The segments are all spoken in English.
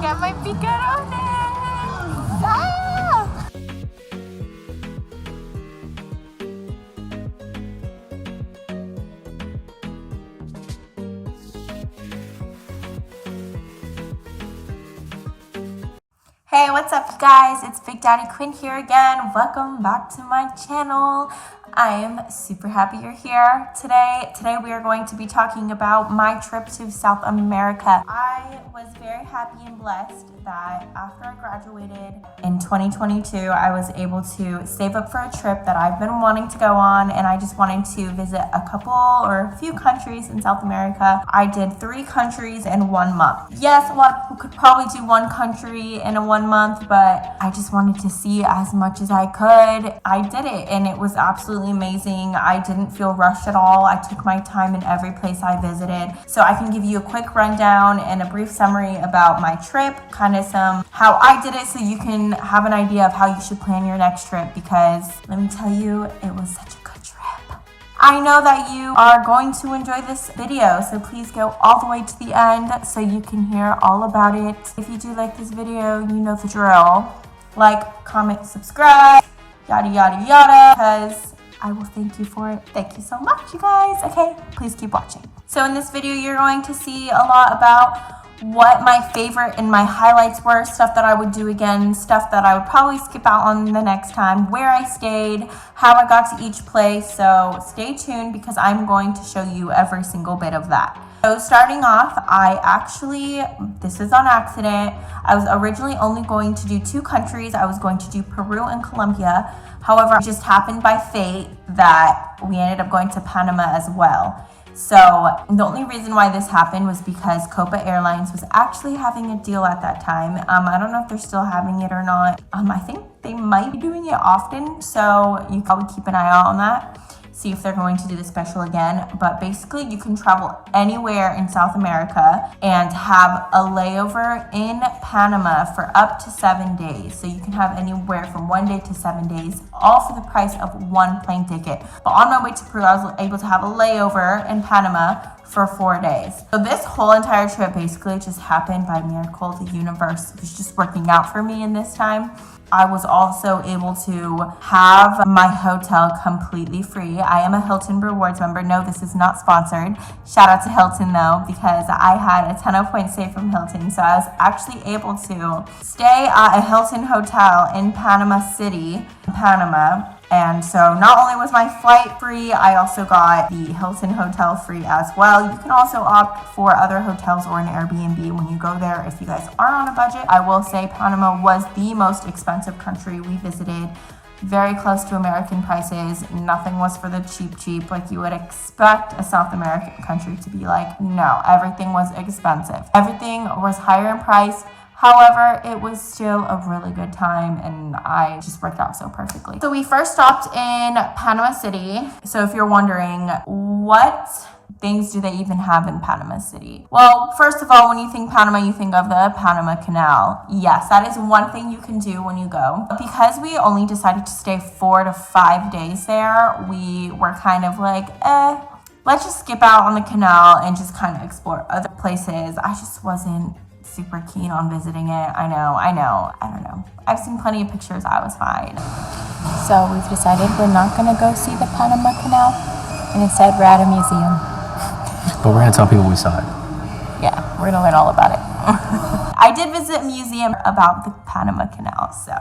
at my picarones! Ah! Hey, what's up guys? It's Big Daddy Quinn here again. Welcome back to my channel. I am super happy you're here today. Today we are going to be talking about my trip to South America. I was very happy and blessed that after I graduated in 2022, I was able to save up for a trip that I've been wanting to go on, and I just wanted to visit a couple or a few countries in South America. I did 3 countries in 1 month. Yes, a lot of people could probably do 1 country in a 1 month, but I just wanted to see as much as I could. I did it and it was absolutely amazing. I didn't feel rushed at all. I took my time in every place I visited. So I can give you a quick rundown and a brief summary about my trip, kind of some how I did it so you can have an idea of how you should plan your next trip, because let me tell you, it was such a good trip. I know that you are going to enjoy this video, so please go all the way to the end so you can hear all about it. If you do like this video, you know the drill. Like, comment, subscribe, yada yada yada, because I will thank you for it. Thank you so much, you guys. Okay, please keep watching. So in this video, you're going to see a lot about what my favorite and my highlights were, stuff that I would do again, stuff that I would probably skip out on the next time, where I stayed, how I got to each place. So stay tuned because I'm going to show you every single bit of that. So starting off, this is on accident. I was originally only going to do 2 countries. I was going to do Peru and Colombia. However, it just happened by fate that we ended up going to Panama as well. So the only reason why this happened was because Copa Airlines was actually having a deal at that time. I don't know if they're still having it or not. I think they might be doing it often, so you probably keep an eye out on that. See if they're going to do the special again. But basically you can travel anywhere in South America and have a layover in Panama for up to 7 days. So you can have anywhere from 1 day to 7 days, all for the price of 1 plane ticket. But on my way to Peru, I was able to have a layover in Panama for 4 days. So this whole entire trip basically just happened by miracle. The universe was just working out for me in this time. I was also able to have my hotel completely free. I am a Hilton Rewards member. No, this is not sponsored. Shout out to Hilton though, because I had a 10 point stay from Hilton. So I was actually able to stay at a Hilton hotel in Panama City, Panama. And so not only was my flight free, I also got the Hilton hotel free as well. You can also opt for other hotels or an Airbnb when you go there if you guys are on a budget. I will say Panama was the most expensive country we visited. Very close to American prices. Nothing was for the cheap like you would expect a South American country to be like. No, everything was expensive. Everything was higher in price. However, it was still a really good time and I just worked out so perfectly. So we first stopped in Panama City. So if you're wondering, what things do they even have in Panama City? Well, first of all, when you think Panama, you think of the Panama Canal. Yes, that is one thing you can do when you go. Because we only decided to stay 4 to 5 days there, we were kind of like, let's just skip out on the canal and just kind of explore other places. I just wasn't super keen on visiting it. I don't know. I've seen plenty of pictures. I was fine. So we've decided we're not gonna go see the Panama Canal, and instead we're at a museum. But we're gonna tell people we saw it. Yeah, we're gonna learn all about it. I did visit a museum about the Panama Canal, so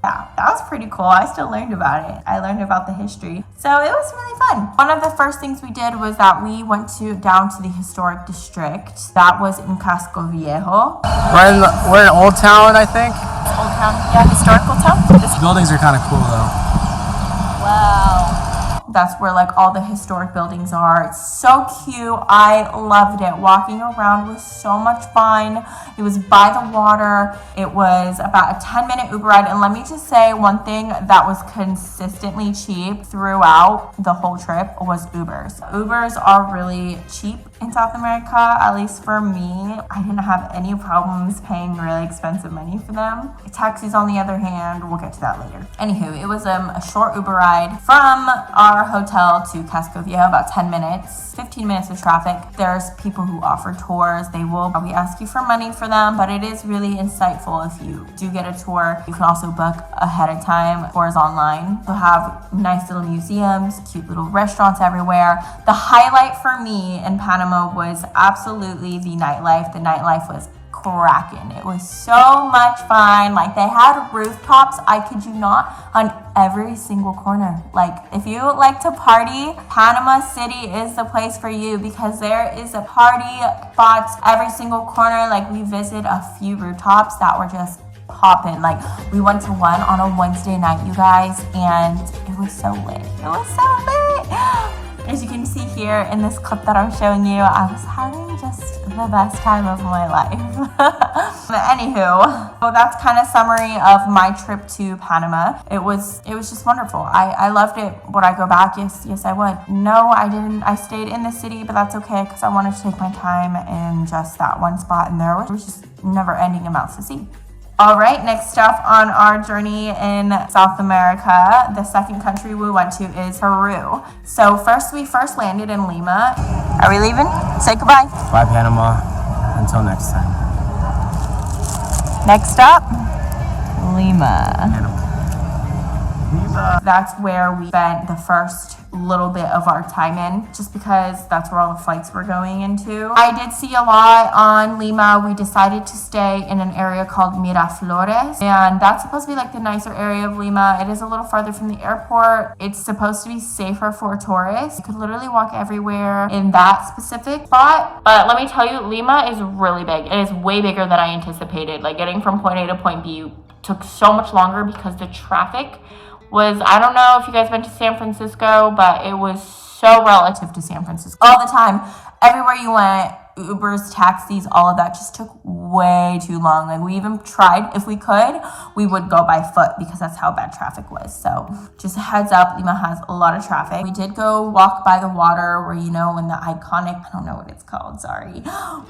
yeah, that was pretty cool. I still learned about it. I learned about the history. So it was really fun. One of the first things we did was that we went down to the historic district. That was in Cusco Viejo. We're in Old Town, I think. Old Town, yeah, historical town. The buildings are kind of cool though. Wow. That's where like all the historic buildings are. It's so cute. I loved it. Walking around was so much fun. It was by the water. It was about a 10-minute Uber ride. And let me just say one thing that was consistently cheap throughout the whole trip was Ubers. Ubers are really cheap in South America, at least for me. I didn't have any problems paying really expensive money for them. Taxis, on the other hand, we'll get to that later. Anywho, it was a short Uber ride from our hotel to Cusco Viejo, about 10 minutes, 15 minutes of traffic. There's people who offer tours. They will probably ask you for money for them, but it is really insightful if you do get a tour. You can also book ahead of time. Tours online. They'll have nice little museums, cute little restaurants everywhere. The highlight for me in Panama was absolutely the nightlife. The nightlife was cracking. It was so much fun. Like, they had rooftops, I kid you not, on every single corner. Like, if you like to party, Panama City is the place for you, because there is a party spots every single corner. Like, we visited a few rooftops that were just popping. Like, we went to one on a Wednesday night, you guys, and it was so lit. It was so lit. As you can see here in this clip that I'm showing you, I was having just the best time of my life. Anywho, well, that's kind of summary of my trip to Panama. It was just wonderful. I loved it. Would I go back? Yes, I would. No, I didn't. I stayed in the city, but that's okay, because I wanted to take my time in just that one spot, and there was just never-ending amounts to see. All right, next up on our journey in South America, the second country we went to is Peru. So we first landed in Lima. Are we leaving? Say goodbye. Bye, Panama. Until next time. Next up, Lima. Panama. That's where we spent the first little bit of our time in, just because that's where all the flights were going into. I did see a lot on Lima. We decided to stay in an area called Miraflores, and that's supposed to be like the nicer area of Lima. It is a little farther from the airport. It's supposed to be safer for tourists. You could literally walk everywhere in that specific spot. But let me tell you, Lima is really big. It is way bigger than I anticipated. Like, getting from point A to point B took so much longer because the traffic was, I don't know if you guys went to San Francisco, but it was so relative to San Francisco. All the time, everywhere you went, Ubers, taxis, all of that just took way too long. Like, we even tried, if we could, we would go by foot, because that's how bad traffic was. So just a heads up, Lima has a lot of traffic. We did go walk by the water where, you know, when the iconic, I don't know what it's called, sorry,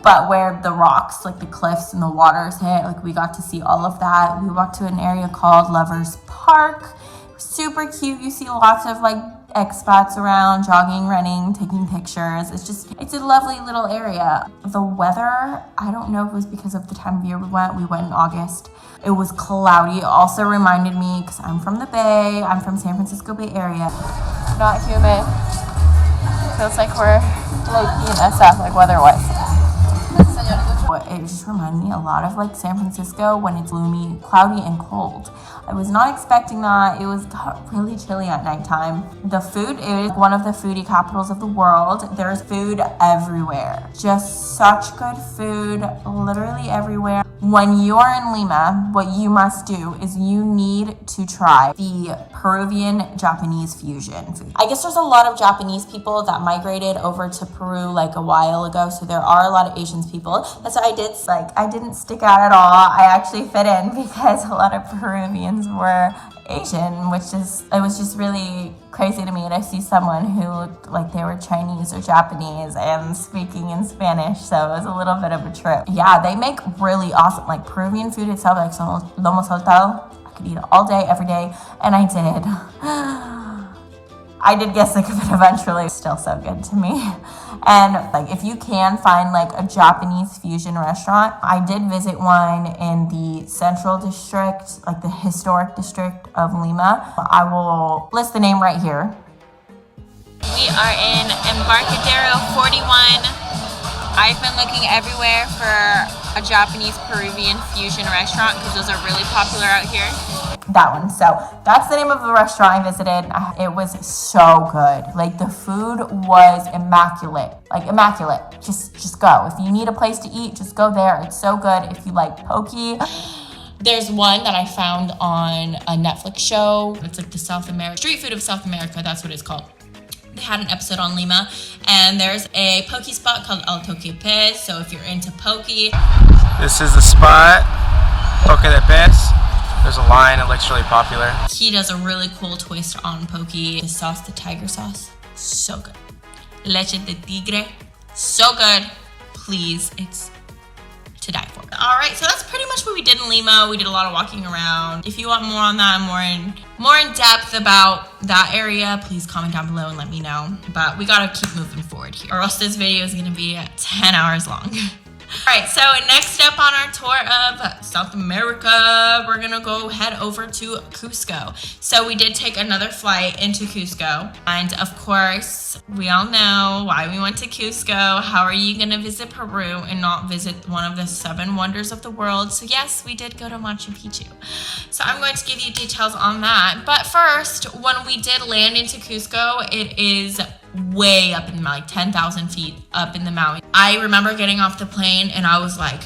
but where the rocks, like the cliffs and the waters hit, like, we got to see all of that. We walked to an area called Lovers Park. Super cute. You see lots of like expats around, jogging, running, taking pictures. It's a lovely little area. The weather, I don't know if it was because of the time of year we went in August. It was cloudy. It also reminded me, because I'm from the Bay, I'm from San Francisco Bay Area. Not humid. Feels like we're like in SF, like weather-wise. It just reminded me a lot of like San Francisco when it's gloomy, cloudy, and cold. I was not expecting that. It got really chilly at nighttime. The food is one of the foodie capitals of the world. There's food everywhere. Just such good food, literally everywhere. When you're in Lima, what you must do is you need to try the Peruvian-Japanese fusion food. I guess there's a lot of Japanese people that migrated over to Peru like a while ago, so there are a lot of Asian people. That's what I didn't stick out at all. I actually fit in because a lot of Peruvians were Asian, it was just really crazy to me to see someone who looked like they were Chinese or Japanese and speaking in Spanish, so it was a little bit of a trip. Yeah, they make really awesome, like Peruvian food itself, like lomo saltado. I could eat it all day, every day, and I did. I did get sick of it eventually. It's still so good to me. And like, if you can find like a Japanese fusion restaurant, I did visit one in the central district, like the historic district of Lima. I will list the name right here. We are in Embarcadero 41. I've been looking everywhere for a Japanese Peruvian fusion restaurant because those are really popular out here. That one. So that's the name of the restaurant I visited. It was so good. Like, the food was immaculate. Like, immaculate. Just go. If you need a place to eat, just go there. It's so good. If you like poke. There's one that I found on a Netflix show. It's like the street food of South America. That's what it's called. They had an episode on Lima, and there's a poke spot called El Toque Pez. So if you're into poke, this is the spot, Poke de Pez. There's a line, it looks really popular. He does a really cool twist on poke. The sauce, the tiger sauce, so good. Leche de tigre, So good. Please, it's to die for. All right, so that's pretty much what we did in Lima. We did a lot of walking around. If you want more on that, more in depth about that area, please comment down below and let me know. But we gotta keep moving forward here, or else this video is gonna be 10 hours long. All right, so next step on our tour of South America, we're gonna go head over to Cusco. So we did take another flight into Cusco. And of course, we all know why we went to Cusco. How are you gonna visit Peru and not visit one of the 7 wonders of the world? So yes, we did go to Machu Picchu. So I'm going to give you details on that. But first, when we did land into Cusco, it is way up in like 10,000 feet up in the mountain. I remember getting off the plane and I was like,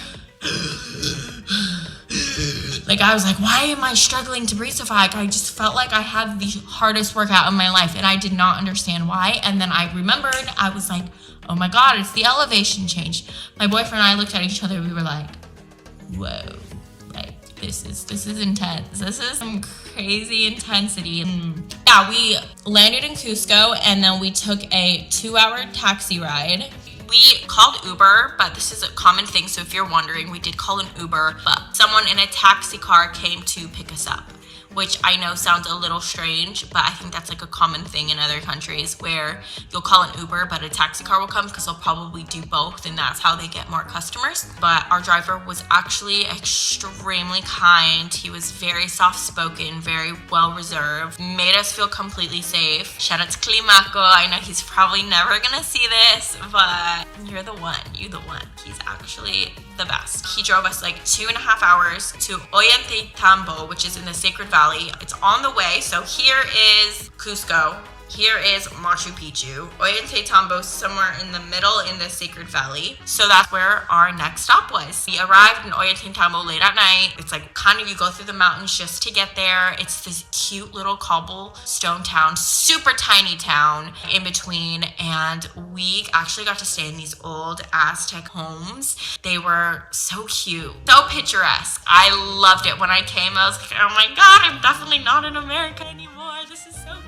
why am I struggling to breathe so far? I just felt like I had the hardest workout of my life and I did not understand why. And then I remembered, I was like, oh my God, it's the elevation change. My boyfriend and I looked at each other, we were like, whoa. This is intense. This is some crazy intensity. And yeah, we landed in Cusco and then we took a 2-hour taxi ride. We called Uber, but this is a common thing. So if you're wondering, we did call an Uber, but someone in a taxi car came to pick us up, which I know sounds a little strange, but I think that's like a common thing in other countries where you'll call an Uber, but a taxi car will come because they'll probably do both, and that's how they get more customers. But our driver was actually extremely kind. He was very soft-spoken, very well-reserved, made us feel completely safe. Shout out to Climaco. I know he's probably never gonna see this, but you're the one. He's actually the best. He drove us like 2.5 hours to Ollantaytambo, which is in the Sacred Valley. It's on the way. So here is Cusco. Here is Machu Picchu. Ollantaytambo somewhere in the middle in the Sacred Valley. So that's where our next stop was. We arrived in Ollantaytambo late at night. It's like kind of you go through the mountains just to get there. It's this cute little cobblestone town, super tiny town in between. And we actually got to stay in these old Aztec homes. They were so cute, so picturesque. I loved it. When I came, I was like, oh my God, I'm definitely not in America anymore. This is so cool.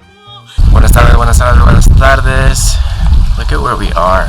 Buenas tardes. Look at where we are.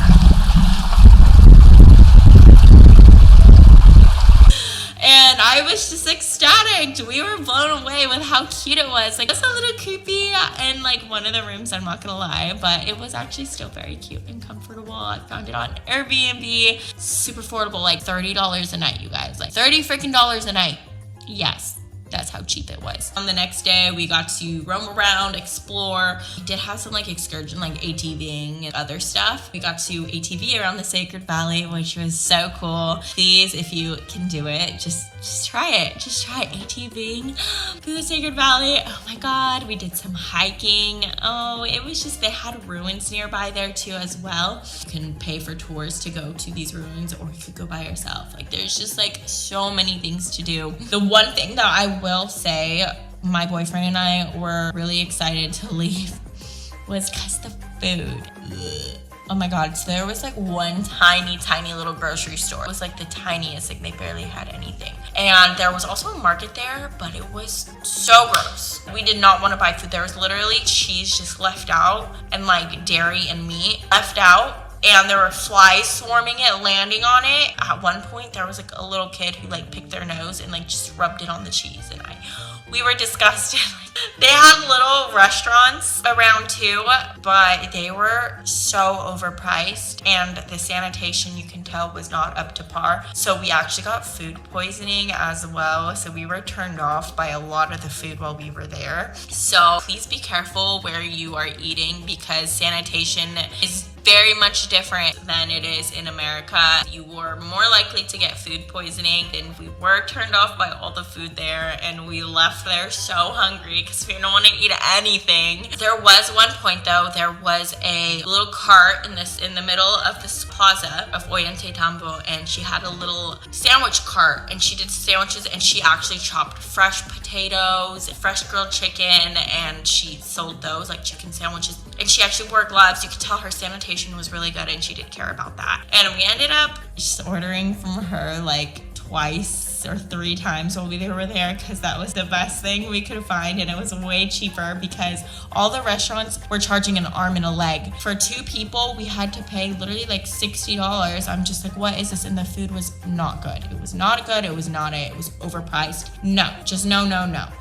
And I was just ecstatic. We were blown away with how cute it was. Like, it was a little creepy in like one of the rooms, I'm not gonna lie, but it was actually still very cute and comfortable. I found it on Airbnb, super affordable, like $30 a night, you guys. Like $30 freaking a night. Yes. That's how cheap it was. On the next day, we got to roam around, explore. We did have some like excursion, like ATVing and other stuff. We got to ATV around the Sacred Valley, which was so cool. Please, if you can do it, just try it. Just try ATVing through the Sacred Valley. Oh my God, we did some hiking. Oh, it was just, they had ruins nearby there too as well. You can pay for tours to go to these ruins, or you could go by yourself. Like, there's just like so many things to do. The one thing that I will say my boyfriend and I were really excited to leave was because the food. Ugh. Oh my God, so there was like one tiny little grocery store. It was like the tiniest, like they barely had anything. And there was also a market there, but it was so gross. We did not want to buy food. There was literally cheese just left out and like dairy and meat left out. And there were flies swarming it, landing on it. At one point, there was like a little kid who like picked their nose and like just rubbed it on the cheese. And we were disgusted. They had little restaurants around too, but they were so overpriced. And the sanitation, you can tell, was not up to par. So we actually got food poisoning as well. So we were turned off by a lot of the food while we were there. So please be careful where you are eating, because sanitation is very much different than it is in America. You were more likely to get food poisoning, and we were turned off by all the food there, and we left there so hungry because we didn't want to eat anything. There was one point though, there was a little cart in the middle of this plaza of Ollantaytambo, and she had a little sandwich cart, and she did sandwiches, and she actually chopped fresh potatoes, fresh grilled chicken, and she sold those like chicken sandwiches. And she actually wore gloves. You could tell her sanitation was really good, and she did care about that. And we ended up just ordering from her like twice twice or 3 times while we were there, because that was the best thing we could find, and it was way cheaper because all the restaurants were charging an arm and a leg. For 2 people, we had to pay literally like $60. I'm just like, what is this? And the food was not good. It was not good. It was not it. It was overpriced. No, just no.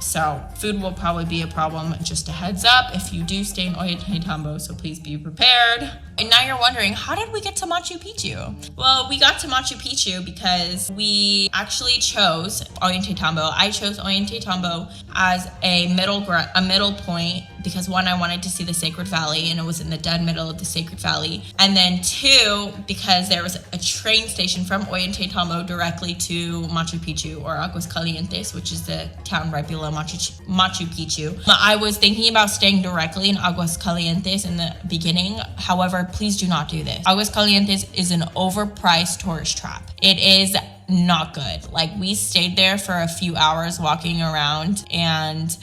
So food will probably be a problem. Just a heads up if you do stay in Ollantaytambo, so please be prepared. And now you're wondering, how did we get to Machu Picchu? Well, we got to Machu Picchu because we actually chose Ollantaytambo. I chose Ollantaytambo as a middle point because 1, I wanted to see the Sacred Valley, and it was in the dead middle of the Sacred Valley. And then 2, because there was a train station from Ollantaytambo directly to Machu Picchu, or Aguas Calientes, which is the town right below Machu Picchu. I was thinking about staying directly in Aguas Calientes in the beginning. However, please do not do this. Aguas Calientes is an overpriced tourist trap. It is not good. Like, we stayed there for a few hours walking around, and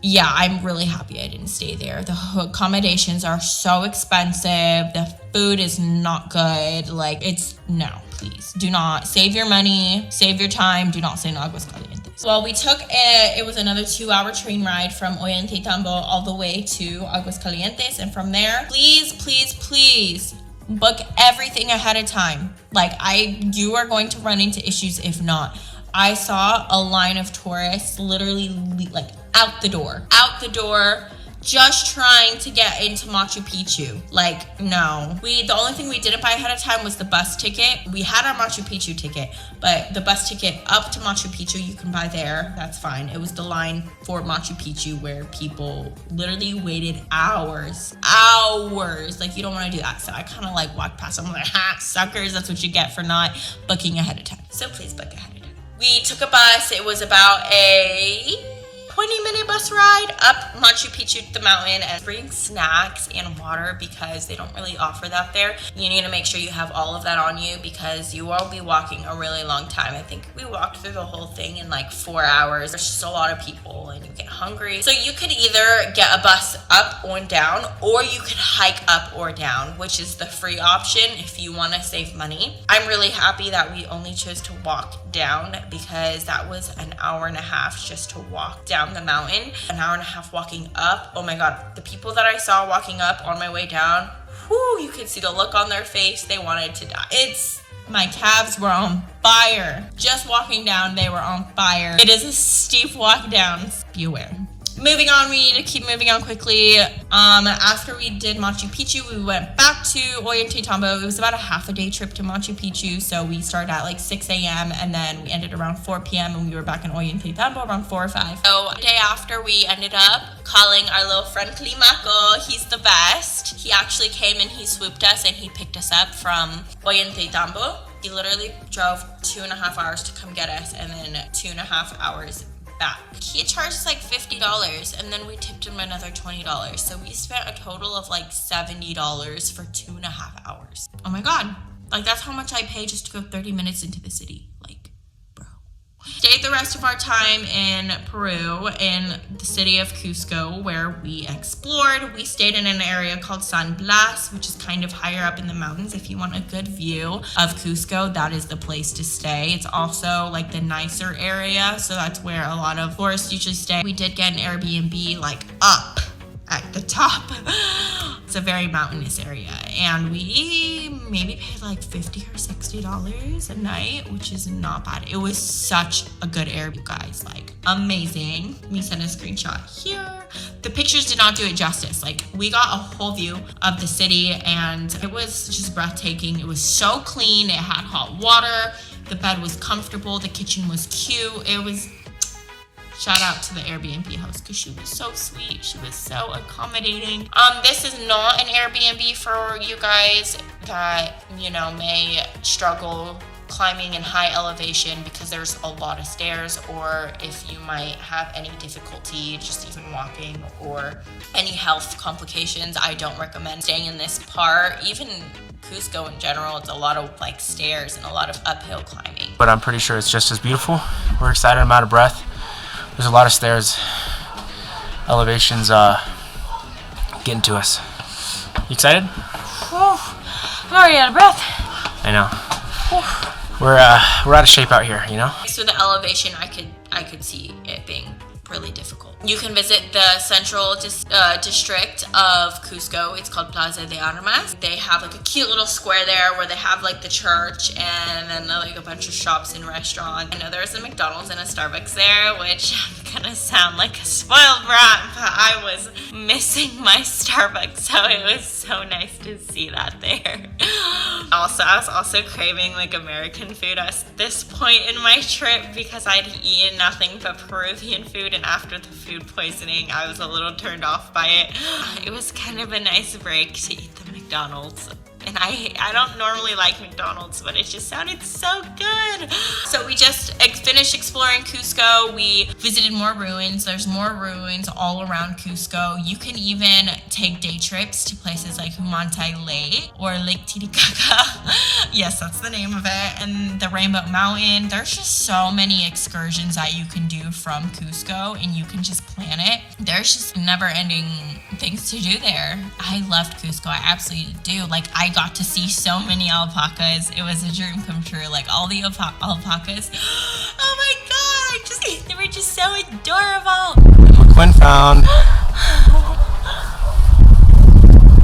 yeah, I'm really happy I didn't stay there. The accommodations are so expensive. The food is not good. Like, no, please do not. Save your money, save your time. Do not stay in Aguas Calientes. Well, we took it was another 2-hour train ride from Ollantaytambo all the way to Aguas Calientes. And from there, please book everything ahead of time. Like, you are going to run into issues if not. I saw a line of tourists literally like out the door, just trying to get into Machu Picchu. Like, no. The only thing we didn't buy ahead of time was the bus ticket. We had our Machu Picchu ticket, but the bus ticket up to Machu Picchu you can buy there. That's fine. It was the line for Machu Picchu where people literally waited hours. Like, you don't want to do that. So I kind of like walked past them. I'm like, ha, suckers. That's what you get for not booking ahead of time. So please book ahead of time. We took a bus. It was about a 20-minute bus ride up Machu Picchu, the mountain, and bring snacks and water because they don't really offer that there. You need to make sure you have all of that on you because you will be walking a really long time. I think we walked through the whole thing in like 4 hours. There's just a lot of people and you get hungry. So you could either get a bus up or down, or you could hike up or down, which is the free option if you want to save money. I'm really happy that we only chose to walk down because that was an hour and a half just to walk down the mountain. An hour and a half walking up. Oh my god, the people that I saw walking up on my way down, you could see the look on their face. They wanted to die. My calves were on fire. Just walking down, they were on fire. It is a steep walk down. Be aware. Moving on, we need to keep moving on quickly. After we did Machu Picchu, we went back to Ollantaytambo. It was about a half a day trip to Machu Picchu. So we started at like 6 a.m. and then we ended around 4 p.m. and we were back in Ollantaytambo around 4 or 5. So the day after, we ended up calling our little friend Climaco. He's the best. He actually came and he swooped us and he picked us up from Ollantaytambo. He literally drove 2.5 hours to come get us and then 2.5 hours back. He charged us like $50 and then we tipped him another $20. So we spent a total of like $70 for 2.5 hours. Oh my god. Like, that's how much I pay just to go 30 minutes into the city. Like, bro. Stayed the rest of our time in Peru, in the city of Cusco, where we explored. We stayed in an area called San Blas, which is kind of higher up in the mountains. If you want a good view of Cusco, that is the place to stay. It's also like the nicer area, so that's where a lot of tourists usually stay. We did get an Airbnb like up at the top. It's a very mountainous area, and we maybe paid like $50 or $60 a night, which is not bad. It was such a good Airbnb, you guys, like amazing. Let me send a screenshot here. The pictures did not do it justice. Like, we got a whole view of the city and it was just breathtaking. It was so clean. It had hot water. The bed was comfortable. The kitchen was cute. It was... Shout out to the Airbnb host because she was so sweet. She was so accommodating. This is not an Airbnb for you guys that, you know, may struggle climbing in high elevation because there's a lot of stairs, or if you might have any difficulty just even walking or any health complications. I don't recommend staying in this part. Even Cusco in general, it's a lot of like stairs and a lot of uphill climbing. But I'm pretty sure it's just as beautiful. We're excited. I'm out of breath. There's a lot of stairs, elevations getting to us. You excited? I'm already out of breath. I know. we're out of shape out here, you know. So the elevation, I could see it being really difficult. You can visit the central district of Cusco. It's called Plaza de Armas. They have like a cute little square there where they have like the church and then like a bunch of shops and restaurants. I know there's a McDonald's and a Starbucks there, which I'm gonna sound like a spoiled brat, but I was missing my Starbucks, so it was so nice to see that there. Also, I was also craving like American food at this point in my trip because I'd eaten nothing but Peruvian food, and after the food poisoning, I was a little turned off by it. It was kind of a nice break to eat the McDonald's. And I don't normally like McDonald's, but it just sounded so good. So we just finished exploring Cusco. We visited more ruins. There's more ruins all around Cusco. You can even take day trips to places like Humantay Lake or Lake Titicaca. Yes, that's the name of it. And the Rainbow Mountain. There's just so many excursions that you can do from Cusco, and you can just plan it. There's just never-ending things to do there. I loved Cusco. I absolutely do. Like, I got to see so many alpacas. It was a dream come true. Like, all the alpacas. Oh my god, they were just so adorable. Quinn found.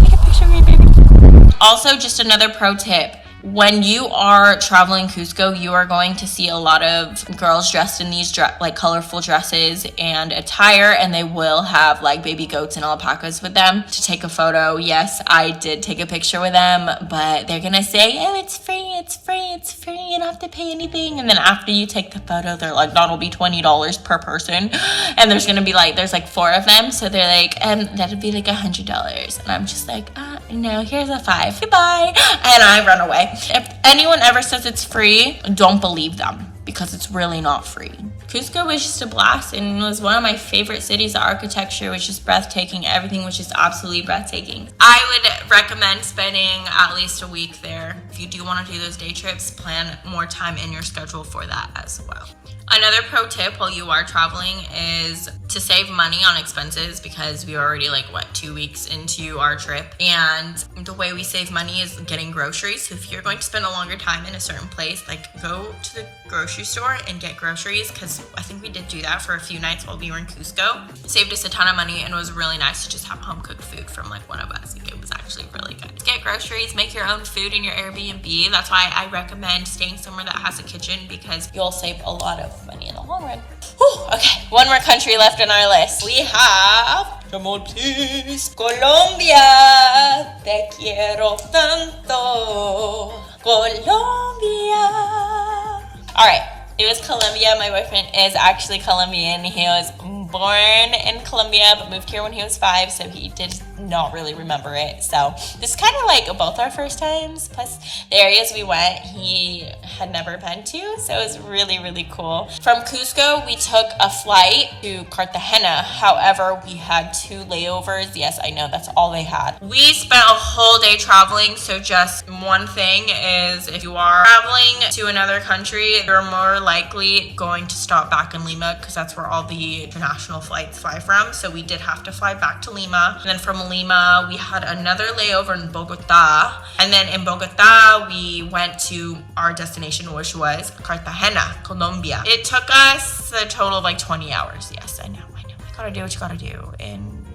Take a picture of me, baby. Also, just another pro tip. When you are traveling Cusco, you are going to see a lot of girls dressed in these like colorful dresses and attire, and they will have like baby goats and alpacas with them to take a photo. Yes, I did take a picture with them, but they're gonna say, oh, it's free, it's free, it's free, you don't have to pay anything. And then after you take the photo, they're like, that'll be $20 per person. And there's gonna be like, there's like 4 of them. So they're like, that'd be like $100. And I'm just like, no, here's a 5, goodbye. And I run away. If anyone ever says it's free, don't believe them, because it's really not free. Cusco was just a blast and was one of my favorite cities. The architecture was just breathtaking. Everything was just absolutely breathtaking. I would recommend spending at least a week there. If you do want to do those day trips, plan more time in your schedule for that as well. Another pro tip while you are traveling is to save money on expenses, because we are already like 2 weeks into our trip, and the way we save money is getting groceries. So if you're going to spend a longer time in a certain place, like go to the grocery store and get groceries, because I think we did do that for a few nights while we were in Cusco. Saved us a ton of money, and it was really nice to just have home cooked food from like one of us. Like, it was actually really good. Get groceries, make your own food in your Airbnb. That's why I recommend staying somewhere that has a kitchen, because you'll save a lot of money in the long run. Whew, okay, one more country left on our list. We have, come on please, Colombia. Te quiero tanto, Colombia. All right, it was Colombia. My boyfriend is actually Colombian. He was born in Colombia but moved here when he was 5, so he did not really remember it. So this is kind of like both our first times, plus the areas we went he had never been to, so it was really, really cool. From Cusco, we took a flight to Cartagena. However, we had 2 layovers. Yes, I know, that's all they had. We spent a whole day traveling, so just one thing is, if you are traveling to another country, you're more likely going to stop back in Lima, because that's where all the international flights fly from. So we did have to fly back to Lima, and then from Lima we had another layover in Bogota, and then in Bogota we went to our destination, which was Cartagena, Colombia. It took us a total of like 20 hours. Yes, I know, you gotta do what you gotta do. And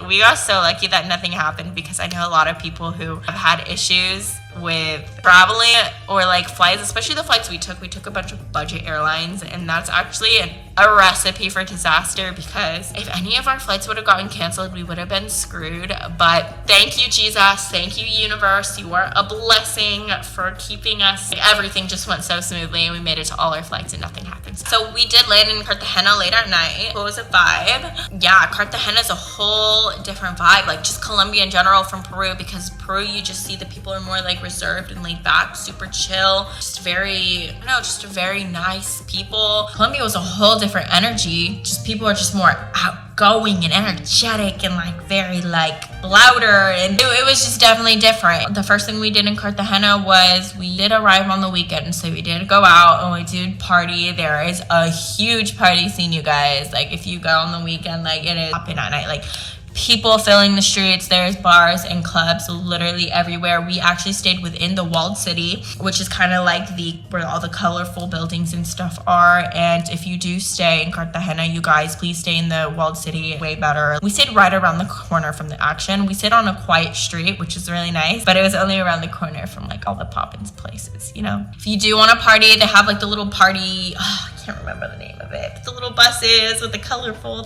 we got so lucky that nothing happened, because I know a lot of people who have had issues with traveling or like flights, especially the flights we took a bunch of budget airlines, and that's actually a recipe for disaster, because if any of our flights would have gotten canceled, we would have been screwed. But thank you, Jesus, thank you, universe, you are a blessing for keeping us. Everything just went so smoothly, and we made it to all our flights and nothing happened. So we did land in Cartagena late at night. It was a vibe. Yeah, Cartagena is a whole different vibe, like just Colombia in general from Peru, because Peru, you just see the people are more like reserved and laid back, super chill, just very, I don't know, just very nice people. Colombia was a whole different energy. Just people are just more outgoing and energetic and like very like louder, and it was just definitely different. The first thing we did in Cartagena was we did arrive on the weekend, so we did go out and we did party. There is a huge party scene, you guys. Like if you go on the weekend, like it is popping at night. Like people filling the streets. There's bars and clubs literally everywhere. We actually stayed within the walled city, which is kind of like where all the colorful buildings and stuff are. And if you do stay in Cartagena, you guys, please stay in the walled city. Way better. We stayed right around the corner from the action. We stayed on a quiet street, which is really nice, but it was only around the corner from like all the pop-ins places, you know. If you do want to party, they have like the little party, I can't remember the name of it, but the little buses with the colorful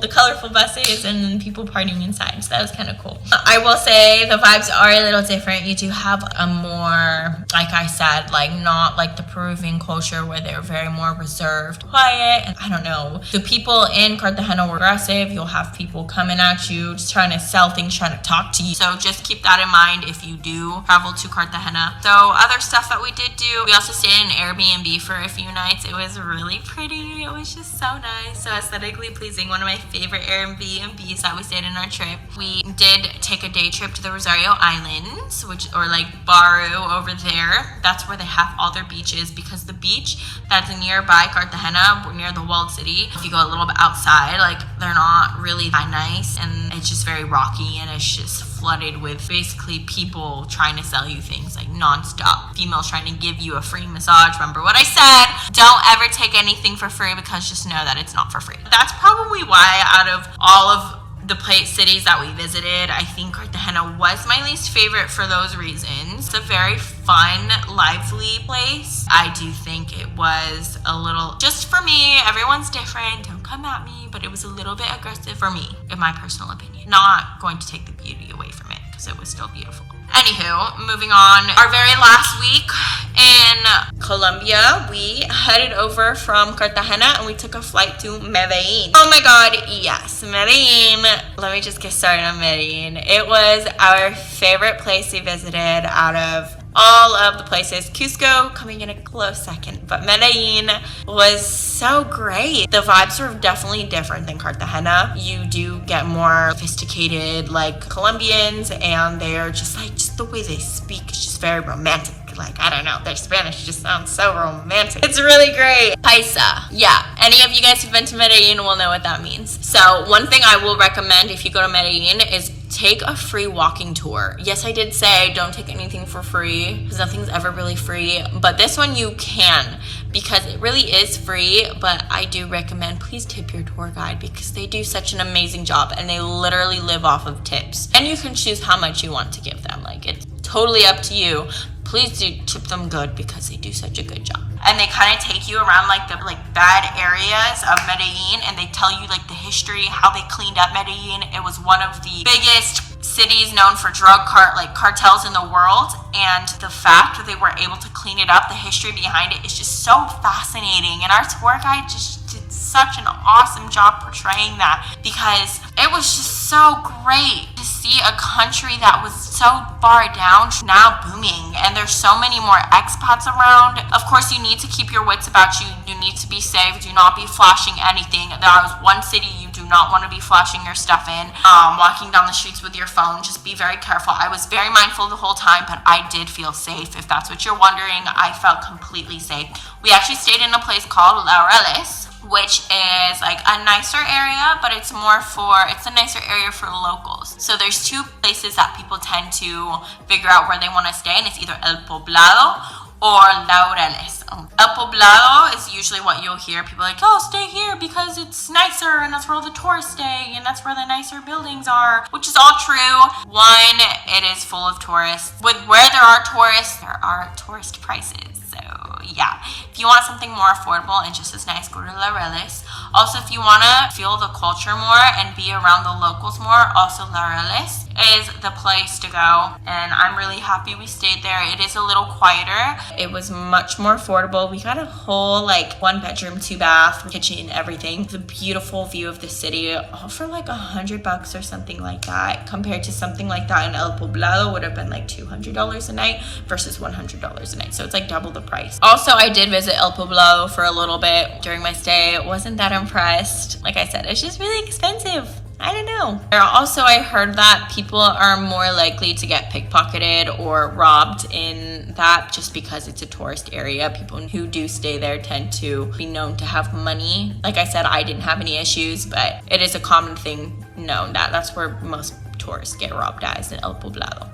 buses, and then people partying inside. So that was kind of cool. I will say the vibes are a little different. You do have a more, like I said, like not like the Peruvian culture where they're very more reserved, quiet, and I don't know. The people in Cartagena were aggressive. You'll have people coming at you, just trying to sell things, trying to talk to you. So just keep that in mind if you do travel to Cartagena. So other stuff that we did do, we also stayed in an Airbnb for a few nights. It was really pretty. It was just so nice, so aesthetically pleasing. One of my favorite Airbnbs that we stayed in our trip. We did take a day trip to the Rosario Islands, or like Baru over there. That's where they have all their beaches, because the beach that's nearby Cartagena, near the walled city, if you go a little bit outside, like they're not really that nice, and it's just very rocky, and it's just flooded with basically people trying to sell you things like non-stop. Females trying to give you a free massage. Remember what I said? Don't ever take anything for free, because just know that it's not for free. That's probably why out of all of the cities that we visited, I think Cartagena was my least favorite for those reasons. It's a very fun, lively place. I do think it was a little, just for me, everyone's different, don't come at me, but it was a little bit aggressive for me, in my personal opinion. Not going to take the beauty away from it, because it was still beautiful. Anywho, moving on, our very last week in Colombia, we headed over from Cartagena and we took a flight to Medellin. Oh my god, yes, Medellin. Let me just get started on Medellin. It was our favorite place we visited out of all of the places. Cusco coming in a close second, but Medellin was so great. The vibes were definitely different than Cartagena. You do get more sophisticated like Colombians, and they're just like, just the way they speak is just very romantic. Like, I don't know, their Spanish just sounds so romantic. It's really great. Paisa. Yeah, any of you guys who've been to Medellin will know what that means. So one thing I will recommend if you go to Medellin is take a free walking tour. Yes, I did say don't take anything for free, because nothing's ever really free, but this one you can, because it really is free. But I do recommend, please tip your tour guide, because they do such an amazing job, and they literally live off of tips, and you can choose how much you want to give them. Like, it's totally up to you. Please do tip them good, because they do such a good job. And they kind of take you around like the bad areas of Medellin, and they tell you like the history, how they cleaned up Medellin. It was one of the biggest cities known for drug cartels in the world, and the fact that they were able to clean it up, the history behind it is just so fascinating. And our tour guide just did such an awesome job portraying that, because it was just so great to see a country that was so far down now booming, and there's so many more expats around. Of course, you need to keep your wits about you. You need to be safe. Do not be flashing anything. There is one city you do not want to be flashing your stuff in. Walking down the streets with your phone, just be very careful. I was very mindful the whole time, but I did feel safe. If that's what you're wondering, I felt completely safe. We actually stayed in a place called Laureles, which is like a nicer area, but it's a nicer area for locals. So there's two places that people tend to figure out where they want to stay, and it's either El Poblado or Laureles. El Poblado is usually what you'll hear. People are like, oh, stay here because it's nicer, and that's where all the tourists stay, and that's where the nicer buildings are, which is all true. One, it is full of tourists. Where there are tourists, there are tourist prices. So yeah, if you want something more affordable and just as nice, go to Laureles. Also, if you want to feel the culture more and be around the locals more, also Laureles is the place to go, and I'm really happy we stayed there. It is a little quieter. It was much more affordable. We got a whole 1 bedroom, 2 bath, kitchen, everything. The beautiful view of the city, all for $100 or something like that, compared to something like that in El Poblado would have been $200 a night versus $100 a night. So it's double the price. Also, I did visit El Poblado for a little bit during my stay. Wasn't that impressed. Like I said, it's just really expensive. I don't know. Also, I heard that people are more likely to get pickpocketed or robbed in that just because it's a tourist area. People who do stay there tend to be known to have money. Like I said, I didn't have any issues, but it is a common thing known that that's where most tourists get robbed as in El Poblado.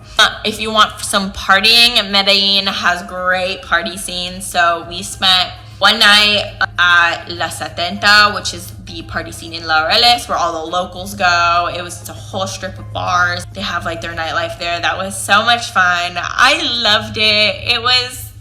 If you want some partying, Medellin has great party scenes. So we spent one night at La 70, which is the party scene in Laureles where all the locals go. It was a whole strip of bars. They have like their nightlife there. That was so much fun. I loved it. It was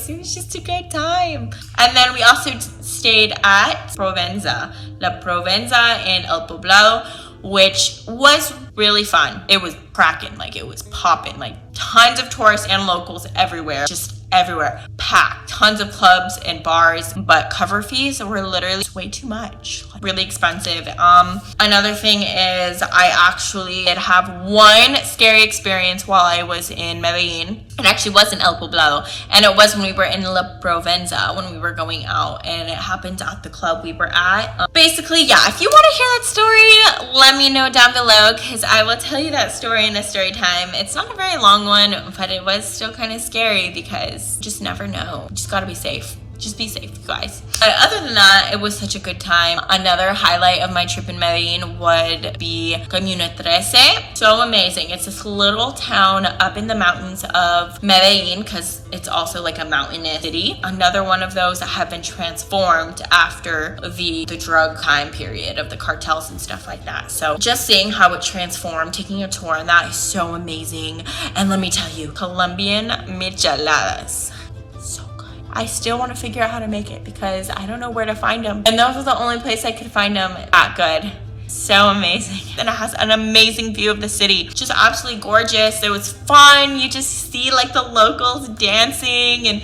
just a good time. And then we also stayed at Provenza, La Provenza in El Poblado, which was really fun. It was cracking, like it was popping, like tons of tourists and locals everywhere, just everywhere, packed, tons of clubs and bars, but cover fees were literally way too much, really expensive. Another thing is I actually did have one scary experience while I was in Medellin. It actually was in El Poblado, and it was when we were in La Provenza, when we were going out, and it happened at the club we were at. Basically, yeah, if you want to hear that story, let me know down below, because I will tell you that story in a story time. It's not a very long one, but it was still kind of scary because you just never know. You just gotta be safe. Just be safe, you guys. Other than that, it was such a good time. Another highlight of my trip in Medellin would be Comuna 13. So amazing. It's this little town up in the mountains of Medellin, because it's also like a mountainous city. Another one of those that have been transformed after the drug time period of the cartels and stuff like that. So just seeing how it transformed, taking a tour on that is so amazing. And let me tell you, Colombian micheladas. I still want to figure out how to make it because I don't know where to find them. And those was the only place I could find them that good. So amazing. And it has an amazing view of the city. Just absolutely gorgeous. It was fun. You just see like the locals dancing and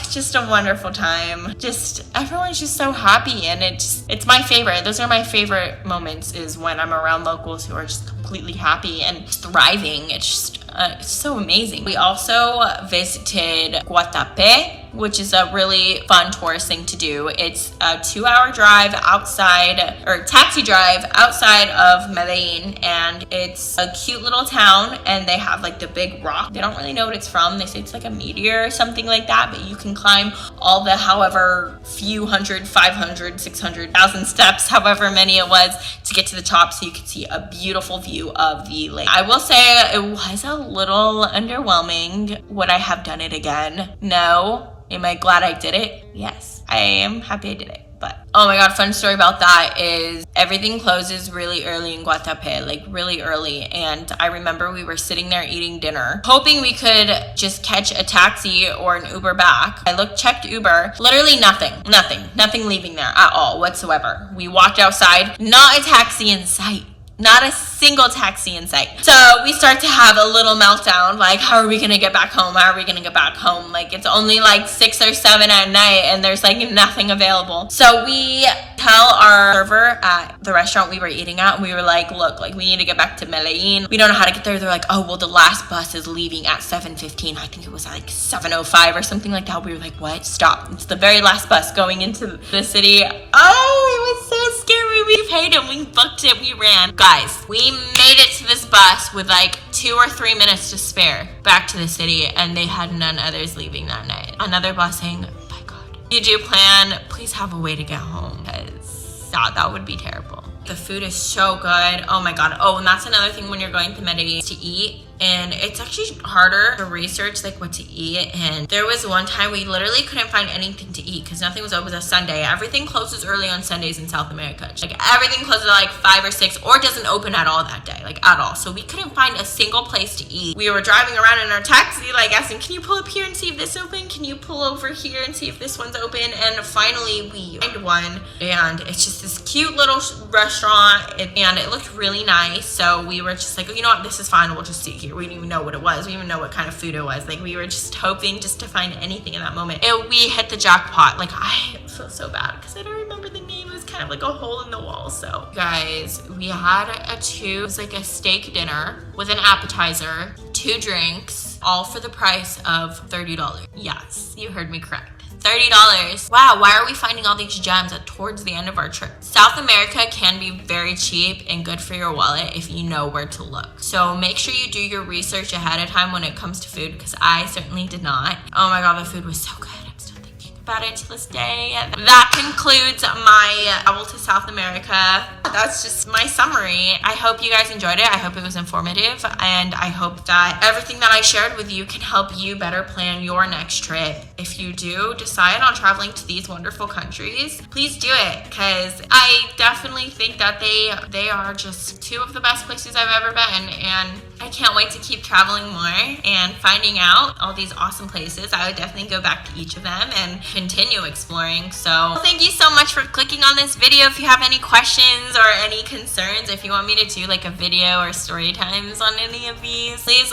just a wonderful time. Just everyone's just so happy, and it's my favorite. Those are my favorite moments, is when I'm around locals who are just completely happy and thriving. It's just it's so amazing. We also visited Guatapé, which is a really fun tourist thing to do. It's a 2-hour drive outside, or taxi drive outside of Medellin, and it's a cute little town, and they have like the big rock. They don't really know what it's from. They say it's like a meteor or something like that, but you can climb all the however few hundred, 500, 600,000 steps, however many it was, to get to the top so you can see a beautiful view of the lake. I will say it was a little underwhelming. Would I have done it again? No. Am I glad I did it? Yes. I am happy I did it. But oh my god, fun story about that is everything closes really early in Guatapé, like really early. And I remember we were sitting there eating dinner, hoping we could just catch a taxi or an Uber back. I checked Uber, literally nothing leaving there at all whatsoever. We walked outside, not a taxi in sight. Not a single taxi in sight. So we start to have a little meltdown, like, how are we gonna get back home? How are we gonna get back home? Like, it's only like 6 or 7 at night and there's like nothing available. So we tell our server at the restaurant we were eating at, and we were like, look, like we need to get back to Medellin. We don't know how to get there. They're like, oh, well, the last bus is leaving at 7:15. I think it was like 7:05 or something like that. We were like, what? Stop. It's the very last bus going into the city. Oh, it was so scary. We paid it. We booked it. We ran. Guys, we made it to this bus with like 2 or 3 minutes to spare back to the city, and they had none others leaving that night. Another bus saying, by God, if you do plan, please have a way to get home, because that would be terrible. The food is so good. Oh my god. Oh, and that's another thing when you're going to Medellin, to eat. And it's actually harder to research like what to eat. And there was one time we literally couldn't find anything to eat because nothing was open. It was a Sunday. Everything closes early on Sundays in South America. Like everything closes at like 5 or 6, or doesn't open at all that day, like at all. So we couldn't find a single place to eat. We were driving around in our taxi, like asking, can you pull up here and see if this is open? Can you pull over here and see if this one's open? And finally we find one, and it's just this cute little restaurant, and it looked really nice. So we were just like, oh, you know what, this is fine. We'll just sit here. We didn't even know what it was. We didn't even know what kind of food it was. Like we were just hoping just to find anything in that moment. And we hit the jackpot. Like I feel so bad because I don't remember the name. It was kind of like a hole in the wall. So guys, we had it was like a steak dinner with an appetizer, 2 drinks, all for the price of $30. Yes, you heard me correct. $30. Wow, why are we finding all these gems towards the end of our trip? South America can be very cheap and good for your wallet if you know where to look. So make sure you do your research ahead of time when it comes to food, because I certainly did not. Oh my god, the food was so good. I'm still thinking about it to this day. That concludes my travel to South America. that's just my summary. I hope you guys enjoyed it. I hope it was informative, and I hope that everything that I shared with you can help you better plan your next trip. If you do decide on traveling to these wonderful countries, please do it, because I definitely think that they are just two of the best places I've ever been, and I can't wait to keep traveling more and finding out all these awesome places. I would definitely go back to each of them and continue exploring. So thank you so much for clicking on this video. If you have any questions or any concerns, if you want me to do like a video or story times on any of these, please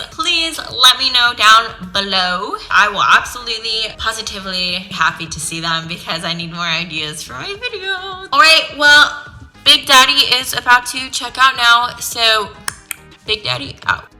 let me know down below. I will absolutely, positively be happy to see them, because I need more ideas for my videos. All right, well, Big Daddy is about to check out now, so Big Daddy out.